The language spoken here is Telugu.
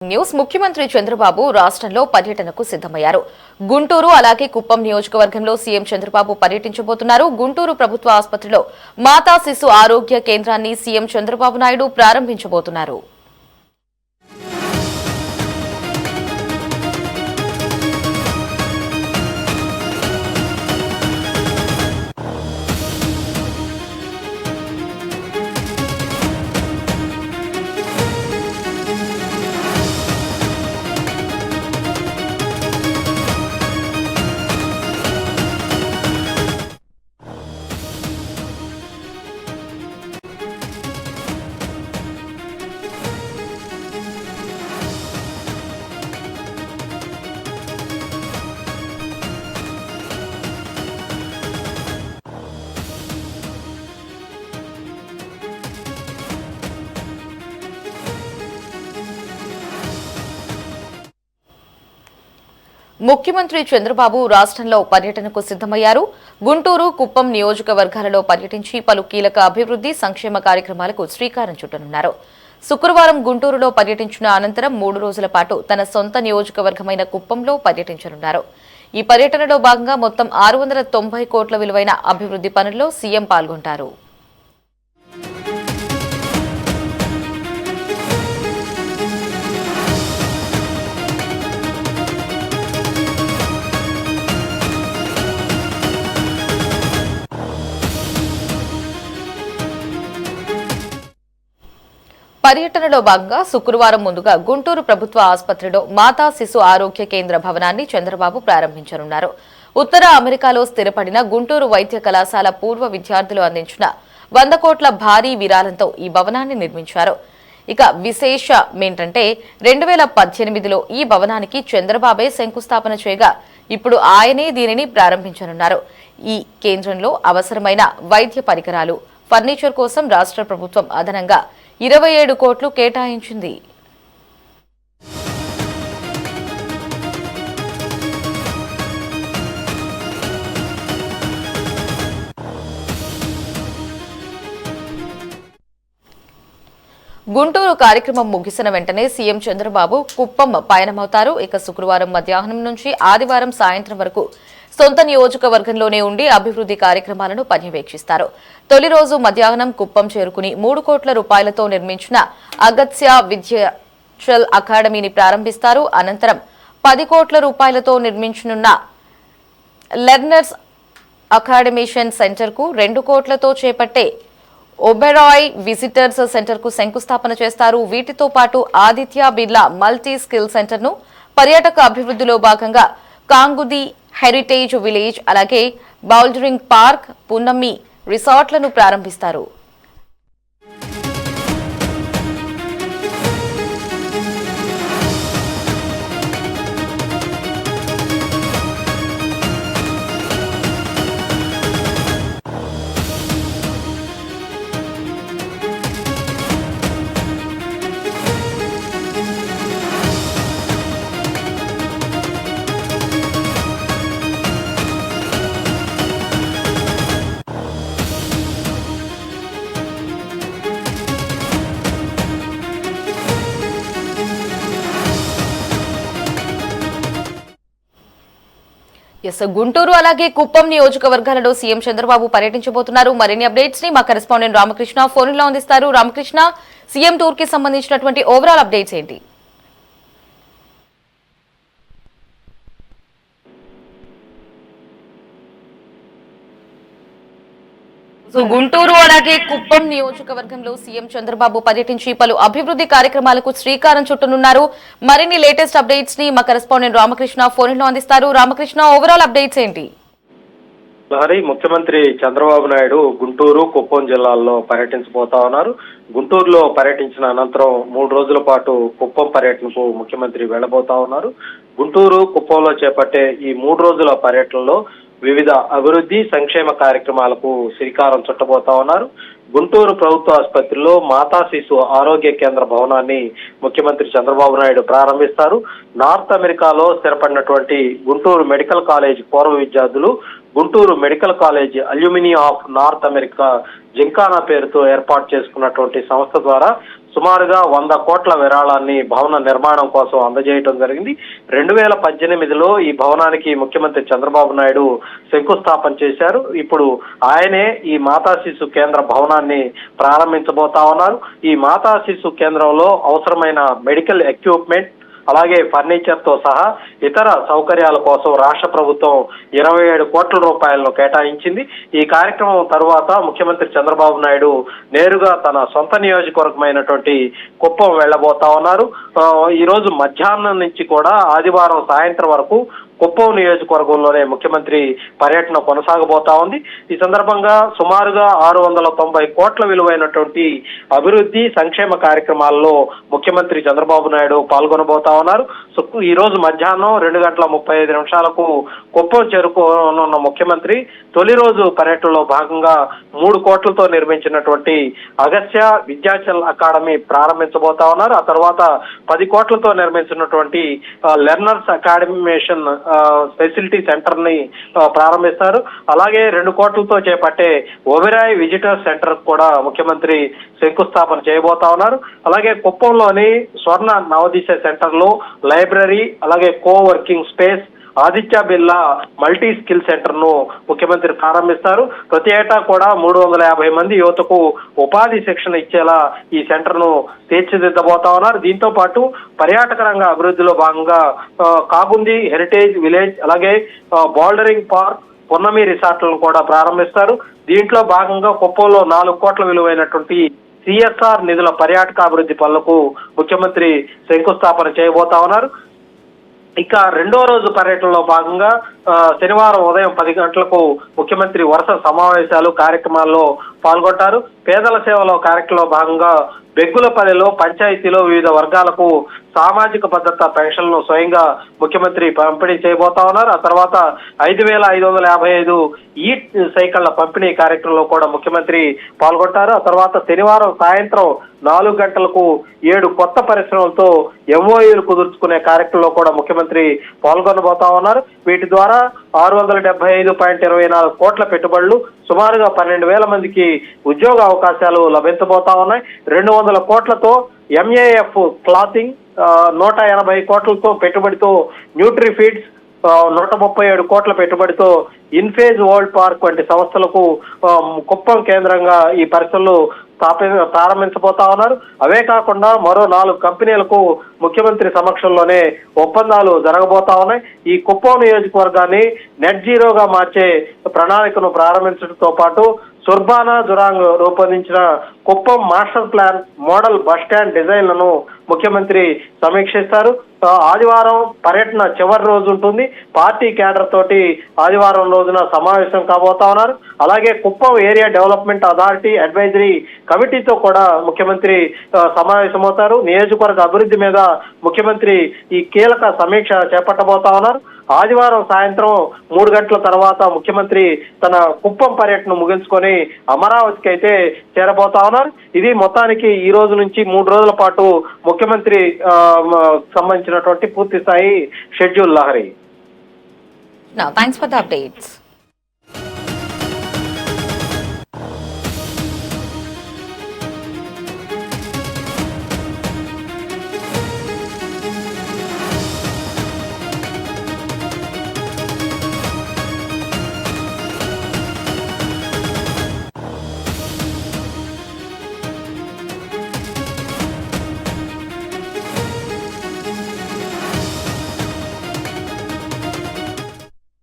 న్యూస్ ముఖ్యమంత్రి చంద్రబాబు రాష్ట్రంలో పర్యటనకు సిద్ధమయ్యారు. గుంటూరు అలాగే కుప్పం నియోజకవర్గంలో సీఎం చంద్రబాబు పర్యటించబోతున్నారు. గుంటూరు ప్రభుత్వ ఆసుపత్రిలో మాతా శిశు ఆరోగ్య కేంద్రాన్ని సీఎం చంద్రబాబు నాయుడు ప్రారంభించబోతున్నారు. ముఖ్యమంత్రి చంద్రబాబు రాష్ట్రంలో పర్యటనకు సిద్ధమయ్యారు. గుంటూరు, కుప్పం నియోజకవర్గాలలో పర్యటించి పలు కీలక అభివృద్ధి సంక్షేమ కార్యక్రమాలకు శ్రీకారం చుట్టనున్నారు. శుక్రవారం గుంటూరులో పర్యటించిన అనంతరం 3 రోజుల పాటు తన సొంత నియోజకవర్గమైన కుప్పంలో పర్యటించనున్నారు. ఈ పర్యటనలో భాగంగా మొత్తం 690 కోట్ల విలువైన అభివృద్ధి పనుల్లో సీఎం పాల్గొంటారు. పర్యటనలో భాగంగా శుక్రవారం ముందుగా గుంటూరు ప్రభుత్వ ఆసుపత్రిలో మాతా శిశు ఆరోగ్య కేంద్ర భవనాన్ని చంద్రబాబు ప్రారంభించనున్నారు. ఉత్తర అమెరికాలో స్థిరపడిన గుంటూరు వైద్య కళాశాల పూర్వ విద్యార్థులు అందించిన 100 కోట్ల భారీ విరాళంతో ఈ భవనాన్ని నిర్మించారు. ఇక విశేషమేంటంటే 2018లో ఈ భవనానికి చంద్రబాబే శంకుస్థాపన చేయగా ఇప్పుడు ఆయనే దీనిని ప్రారంభించనున్నారు. ఈ కేంద్రంలో అవసరమైన వైద్య పరికరాలు, ఫర్నిచర్ కోసం రాష్ట్ర ప్రభుత్వం అదనంగా 27 కోట్లు కేటాయించింది. గుంటూరు కార్యక్రమం ముగిసిన వెంటనే సీఎం చంద్రబాబు కుప్పం పయనమవుతారు. ఇక శుక్రవారం మధ్యాహ్నం నుంచి ఆదివారం సాయంత్రం వరకు సొంత నియోజకవర్గంలోనే ఉండి అభివృద్ధి కార్యక్రమాలను పర్యవేక్షిస్తారు. తొలి రోజు మధ్యాహ్నం కుప్పం చేరుకుని 3 కోట్ల రూపాయలతో నిర్మించిన అగత్య విద్యాచల్ అకాడమీని ప్రారంభిస్తారు. అనంతరం 10 కోట్ల రూపాయలతో నిర్మించనున్న లెర్నర్స్ అకాడమిషన్ సెంటర్ కు 2 కోట్లతో చేపట్టే ఒబెరాయ్ విజిటర్స్ సెంటర్ కు శంకుస్థాపన చేస్తారు. వీటితో పాటు Aditya Birla multi skill centre ను, పర్యాటక అభివృద్ధిలో భాగంగా కాంగుది హెరిటేజ్ విలేజ్, అలాగే బౌల్డరింగ్ పార్క్, పున్నమి రిసార్ట్లను ప్రారంభిస్తారు. గుంటూరు అలాగే కుప్పం నియోజకవర్గాలలో సీఎం చంద్రబాబు పర్యటించబోతున్నారు. మరిన్ని అప్డేట్స్ ని మా కరెస్పాండెంట్ రామకృష్ణ ఫోన్ లో అందిస్తారు. రామకృష్ణ, సీఎం టూర్ కి సంబంధించినటువంటి ఓవరాల్ అప్డేట్స్ ఏంటి? గుంటూరు అలాగే కుప్పం నియోజకవర్గంలో సీఎం చంద్రబాబు పర్యటించి పలు అభివృద్ధి కార్యక్రమాలకు శ్రీకారం చుట్టనున్నారు. మరిన్ని లేటెస్ట్ అప్డేట్స్ ని మా కరెస్పాండెంట్ రామకృష్ణ ఫోన్ లో అందిస్తారు. రామకృష్ణ, ఓవరాల్ అప్డేట్స్ ఏంటి? ముఖ్యమంత్రి చంద్రబాబు నాయుడు గుంటూరు, కుప్పం జిల్లాల్లో పర్యటించబోతా ఉన్నారు. గుంటూరులో పర్యటించిన అనంతరం 3 రోజుల పాటు కుప్పం పర్యటనకు ముఖ్యమంత్రి వెళ్లబోతా ఉన్నారు. గుంటూరు, కుప్పంలో చేపట్టే ఈ 3 రోజుల పర్యటనలో వివిధ అభివృద్ధి సంక్షేమ కార్యక్రమాలకు శ్రీకారం చుట్టబోతా ఉన్నారు. గుంటూరు ప్రభుత్వ ఆసుపత్రిలో మాతా శిశు ఆరోగ్య కేంద్ర భవనాన్ని ముఖ్యమంత్రి చంద్రబాబు నాయుడు ప్రారంభిస్తారు. నార్త్ అమెరికాలో స్థిరపడినటువంటి గుంటూరు మెడికల్ కాలేజ్ పూర్వ విద్యార్థులు Guntur medical college alumni of north America gymkhana పేరుతో ఏర్పాటు చేసుకున్నటువంటి సంస్థ ద్వారా సుమారుగా 100 కోట్ల విరాళాన్ని భవన నిర్మాణం కోసం అందజేయడం జరిగింది. 2018లో ఈ భవనానికి ముఖ్యమంత్రి చంద్రబాబు నాయుడు శంకుస్థాపన చేశారు. ఇప్పుడు ఆయనే ఈ మాతా శిశు కేంద్ర భవనాన్ని ప్రారంభించబోతా ఉన్నారు. ఈ మాతా శిశు కేంద్రంలో అవసరమైన మెడికల్ ఎక్విప్మెంట్ అలాగే ఫర్నిచర్ తో సహా ఇతర సౌకర్యాల కోసం రాష్ట్ర ప్రభుత్వం 27 కోట్ల రూపాయలను కేటాయించింది. ఈ కార్యక్రమం తరువాత ముఖ్యమంత్రి చంద్రబాబు నాయుడు నేరుగా తన సొంత నియోజకవర్గమైనటువంటి కుప్పం వెళ్లబోతా ఉన్నారు. ఈ రోజు మధ్యాహ్నం నుంచి కూడా ఆదివారం సాయంత్రం వరకు కుప్పం నియోజకవర్గంలోనే ముఖ్యమంత్రి పర్యటన కొనసాగబోతా ఉంది. ఈ సందర్భంగా సుమారుగా 690 కోట్ల విలువైనటువంటి అభివృద్ధి సంక్షేమ కార్యక్రమాల్లో ముఖ్యమంత్రి చంద్రబాబు నాయుడు పాల్గొనబోతా ఉన్నారు. సో ఈ రోజు మధ్యాహ్నం 2:35 కుప్పం చేరుకోనున్న ముఖ్యమంత్రి తొలి రోజు పర్యటనలో భాగంగా 3 కోట్లతో నిర్మించినటువంటి అగస్త్య విద్యాచల్ అకాడమీ ప్రారంభించబోతా ఉన్నారు. ఆ తర్వాత 10 కోట్లతో నిర్మించినటువంటి లెర్నర్స్ అకాడమిషన్ ఫెసిలిటీ సెంటర్ ని ప్రారంభిస్తారు. అలాగే 2 కోట్లతో చేపట్టే ఒబెరాయ్ విజిటర్ సెంటర్ కూడా ముఖ్యమంత్రి శంకుస్థాపన చేయబోతా ఉన్నారు. అలాగే కుప్పంలోని స్వర్ణ నవోదయ సెంటర్ లో లైబ్రరీ అలాగే co working space Aditya Birla multi skill centre ను ముఖ్యమంత్రి ప్రారంభిస్తారు. ప్రతి ఏటా కూడా 350 మంది యువతకు ఉపాధి శిక్షణ ఇచ్చేలా ఈ సెంటర్ ను తీర్చిదిద్దబోతా ఉన్నారు. దీంతో పాటు పర్యాటక రంగ అభివృద్ధిలో భాగంగా కాగుంది హెరిటేజ్ విలేజ్ అలాగే బౌల్డరింగ్ పార్క్ పున్నమి రిసార్ట్లను కూడా ప్రారంభిస్తారు. దీంట్లో భాగంగా కుప్పంలో 4 కోట్ల విలువైనటువంటి సిఎస్ఆర్ నిధుల పర్యాటక అభివృద్ధి పనులకు ముఖ్యమంత్రి శంకుస్థాపన చేయబోతా ఉన్నారు. ఇక రెండో రోజు పర్యటనలో భాగంగా శనివారం ఉదయం 10 గంటలకు ముఖ్యమంత్రి వరుస సమావేశాలు కార్యక్రమాల్లో పాల్గొంటారు. పేదల సేవలో కార్యక్రమంలో భాగంగా బెగ్గులపల్లిలో పంచాయతీలో వివిధ వర్గాలకు సామాజిక భద్రత పెన్షన్లను స్వయంగా ముఖ్యమంత్రి పంపిణీ చేయబోతా ఉన్నారు. ఆ తర్వాత 5,555 ఈ సైకిళ్ల పంపిణీ కార్యక్రమంలో కూడా ముఖ్యమంత్రి పాల్గొంటారు. ఆ తర్వాత శనివారం సాయంత్రం 4 గంటలకు 7 కొత్త పరిశ్రమలతో ఎంఓయూలు కుదుర్చుకునే కార్యక్రమంలో కూడా ముఖ్యమంత్రి పాల్గొనబోతా ఉన్నారు. వీటి ద్వారా 675.24 కోట్ల పెట్టుబడులు సుమారుగా 12,000 మందికి ఉద్యోగ అవకాశాలు లభించబోతా ఉన్నాయి. 200 కోట్లతో ఎంఏఎఫ్ క్లాతింగ్, 180 కోట్లతో పెట్టుబడితో న్యూట్రీ ఫీడ్స్, 137 కోట్ల పెట్టుబడితో ఇన్ఫేజ్ వరల్డ్ పార్క్ వంటి సంస్థలకు కుప్పం కేంద్రంగా ఈ పరిశ్రమలు ప్రారంభించబోతా ఉన్నారు. అవే కాకుండా మరో 4 కంపెనీలకు ముఖ్యమంత్రి సమక్షంలోనే ఒప్పందాలు జరగబోతా ఉన్నాయి. ఈ కుప్పం నియోజకవర్గాన్ని నెట్ జీరోగా మార్చే ప్రణాళికను ప్రారంభించడంతో పాటు సుర్బానా జురాంగ్ రూపొందించిన Kuppam master plan model bus stand డిజైన్లను ముఖ్యమంత్రి సమీక్షిస్తారు. ఆదివారం పర్యటన చివరి రోజు ఉంటుంది. పార్టీ కేడర్ తోటి ఆదివారం రోజున సమావేశం కాబోతా ఉన్నారు. అలాగే Kuppam area development authority advisory కమిటీతో కూడా ముఖ్యమంత్రి సమావేశమవుతారు. నియోజకవర్గ అభివృద్ధి మీద ముఖ్యమంత్రి ఈ కీలక సమీక్ష చేపట్టబోతా ఉన్నారు. ఆదివారం సాయంత్రం 3 గంటల తర్వాత ముఖ్యమంత్రి తన కుప్పం పర్యటన ముగించుకొని అమరావతికి అయితే చేరబోతా ఉన్నారు. ఇది మొత్తానికి ఈ రోజు నుంచి 3 రోజుల పాటు ముఖ్యమంత్రి సంబంధించినటువంటి పూర్తి స్థాయి schedule Lahari. Now, thanks for the updates.